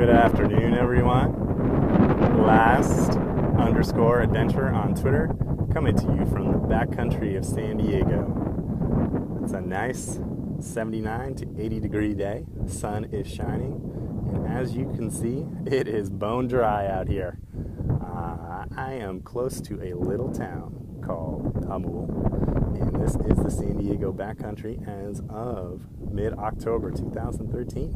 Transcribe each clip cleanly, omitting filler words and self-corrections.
Good afternoon, everyone. Last_adventure on Twitter, coming to you from the backcountry of San Diego. It's a nice 79 to 80 degree day. The sun is shining, and as you can see, it is bone dry out here. I am close to a little town called Hamul, and this is the San Diego backcountry as of mid-October 2013.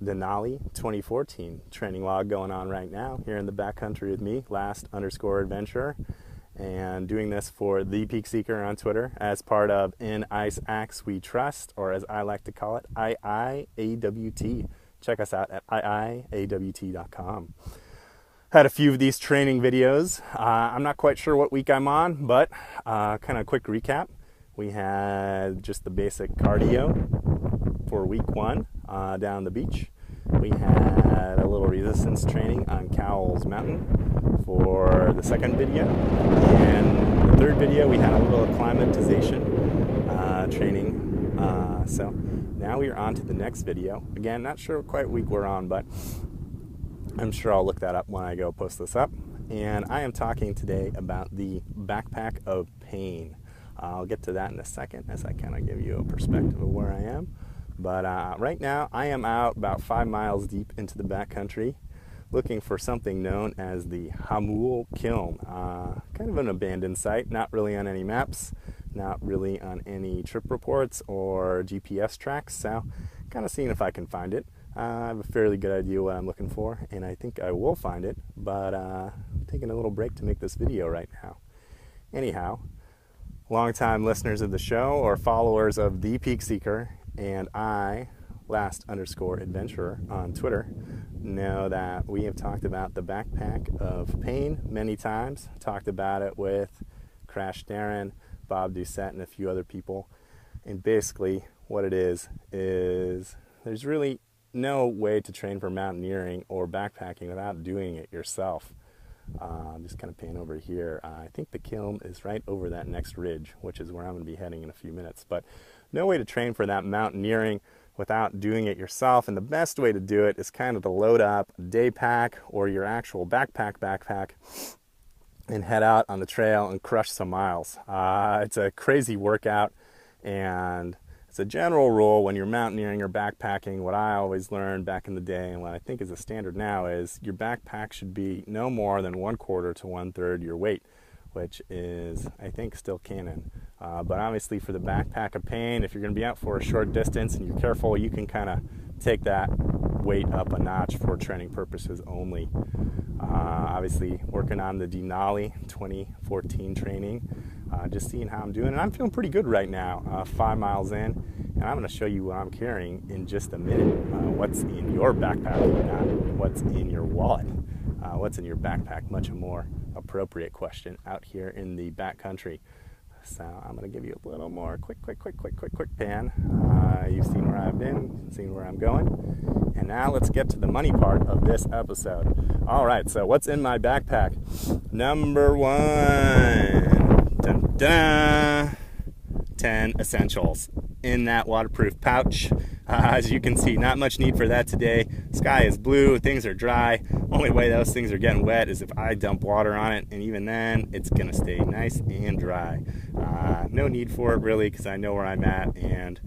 Denali 2014 training log going on right now here in the backcountry with me, last_adventurer, and doing this for the Peak Seeker on Twitter as part of In Ice Axe We Trust, or as I like to call it, IIAWT. Check us out at iiawt.com. Had a few of these training videos. I'm not quite sure what week I'm on, but kind of quick recap. We had just the basic cardio for week 1 down the beach. We had a little resistance training on Cowles Mountain for the second video. And the third video, we had a little acclimatization training. So now we are on to the next video. Again, not sure quite what week we're on, but I'm sure I'll look that up when I go post this up. And I am talking today about the backpack of pain. I'll get to that in a second as I kind of give you a perspective of where I am. But right now, I am out about 5 miles deep into the backcountry looking for something known as the Hamul Kiln. Kind of an abandoned site, not really on any maps, not really on any trip reports or GPS tracks. So kind of seeing if I can find it. I have a fairly good idea what I'm looking for, and I think I will find it. But I'm taking a little break to make this video right now. Anyhow, longtime listeners of the show or followers of the Peak Seeker and I, last_adventurer on Twitter, know that we have talked about the backpack of pain many times. Talked about it with Crash Darren, Bob Doucette, and a few other people. And basically what it is there's really no way to train for mountaineering or backpacking without doing it yourself. Just kind of pan over here. I think the kiln is right over that next ridge, which is where I'm going to be heading in a few minutes. But no way to train for that mountaineering without doing it yourself. And the best way to do it is kind of to load up a day pack or your actual backpack and head out on the trail and crush some miles. It's a crazy workout, and it's a general rule when you're mountaineering or backpacking. What I always learned back in the day, and what I think is a standard now, is your backpack should be no more than 1/4 to 1/3 your weight, which is, I think, still canon. But obviously for the backpack of pain, if you're going to be out for a short distance and you're careful, you can kind of take that weight up a notch for training purposes only. Obviously working on the Denali 2014 training, just seeing how I'm doing, and I'm feeling pretty good right now, 5 miles in, and I'm going to show you what I'm carrying in just a minute. What's in your backpack, not what's in your wallet. What's in your backpack, much more appropriate question out here in the backcountry. So I'm going to give you a little more quick pan. You've seen where I've been, seen where I'm going, and now let's get to the money part of this episode. All right, so what's in my backpack? Number 1, dun, dun, 10 essentials in that waterproof pouch. As you can see, not much need for that today. Sky is blue, things are dry. Only way those things are getting wet is if I dump water on it, and even then it's gonna stay nice and dry. No need for it really, because I know where I'm at and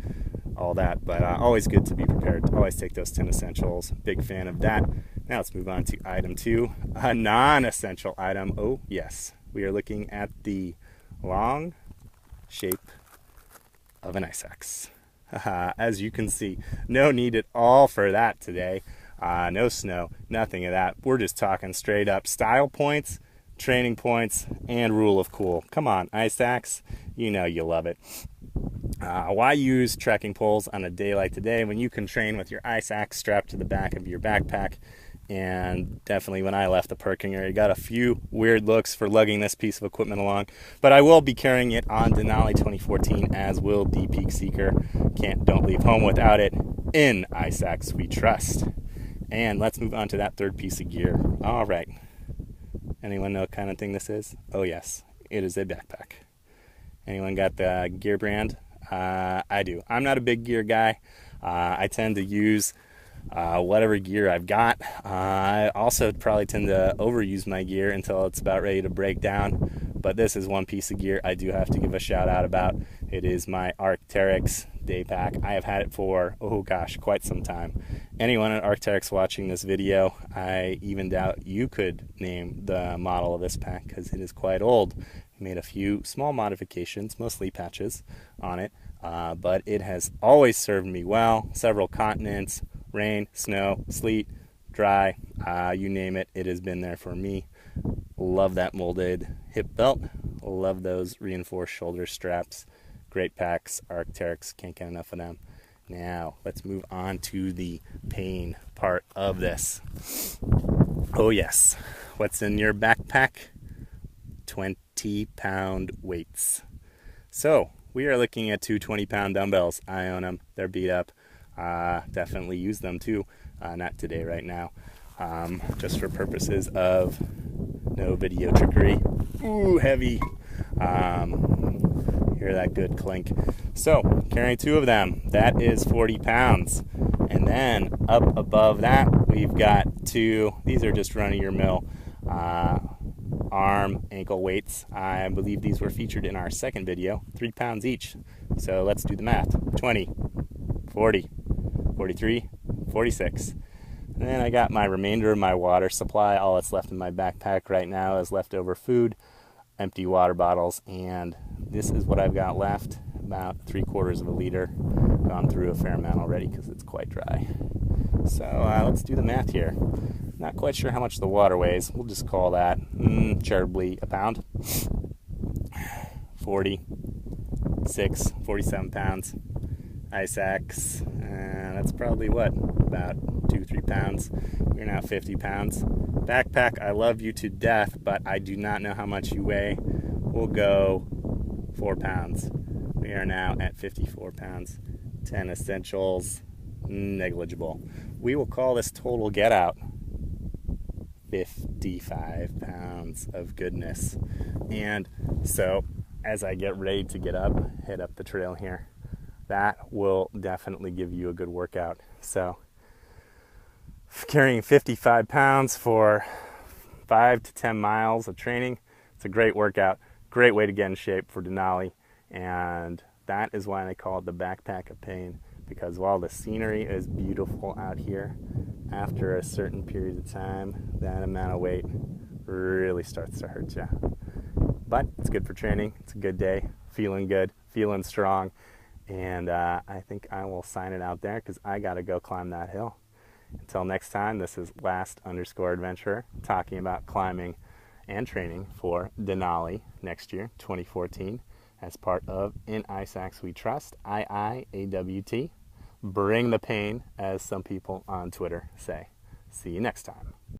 all that, but always good to be prepared. Always take those 10 essentials. Big fan of that. Now let's move on to item 2, a non-essential item. Oh yes, we are looking at the long shape of an ice axe. As you can see, no need at all for that today. No snow, nothing of that. We're just talking straight up style points, training points, and rule of cool. Come on, ice axe, you know you love it. Why use trekking poles on a day like today when you can train with your ice axe strapped to the back of your backpack? And definitely when I left the parking area, got a few weird looks for lugging this piece of equipment along, but I will be carrying it on Denali 2014, as will the Peak Seeker. Don't leave home without it. In Ice Axe We Trust. And let's move on to that third piece of gear. All right, anyone know what kind of thing this is? Oh yes, it is a backpack. Anyone got the gear brand? I do. I'm not a big gear guy. I tend to use whatever gear I've got. I also probably tend to overuse my gear until it's about ready to break down, but this is one piece of gear I do have to give a shout out about. It is my Arc'teryx day pack. I have had it for, oh gosh, quite some time. Anyone at Arc'teryx watching this video, I even doubt you could name the model of this pack because it is quite old. I made a few small modifications, mostly patches on it, but it has always served me well. Several continents, rain, snow, sleet, dry, you name it, it has been there for me. Love that molded hip belt. Love those reinforced shoulder straps. Great packs, Arc'teryx, can't get enough of them. Now, let's move on to the pain part of this. Oh yes, what's in your backpack? 20-pound weights. So, we are looking at two 20-pound dumbbells. I own them, they're beat up. Definitely use them too. Not today, right now. Just for purposes of no video trickery. Ooh, heavy. Hear that good clink. So, carrying two of them, that is 40 pounds. And then up above that, we've got two, these are just run-of-your-mill arm, ankle weights. I believe these were featured in our second video, 3 pounds each. So let's do the math. 20, 40, 43, 46. And then I got my remainder of my water supply. All that's left in my backpack right now is leftover food, empty water bottles, and this is what I've got left, about 3/4 of a liter. Gone through a fair amount already because it's quite dry. So let's do the math here. Not quite sure how much the water weighs. We'll just call that charitably a pound. 46, 47 pounds. Ice axe, that's probably what, about 2-3 pounds. You're now 50 pounds. Backpack, I love you to death, but I do not know how much you weigh. We'll go 4 pounds. We are now at 54 pounds. 10 essentials, negligible. We will call this total get out 55 pounds of goodness. And so as I get ready to get up, head up the trail here, that will definitely give you a good workout. So carrying 55 pounds for 5 to 10 miles of training, it's a great workout, great way to get in shape for Denali. And that is why they call it the backpack of pain, because while the scenery is beautiful out here, after a certain period of time, that amount of weight really starts to hurt you. But it's good for training. It's a good day, feeling good, feeling strong, and I think I will sign it out there because I got to go climb that hill. Until next time, this is Last_Adventurer talking about climbing and training for Denali next year, 2014, as part of In Ice Axe We Trust, IIAWT. Bring the pain, as some people on Twitter say. See you next time.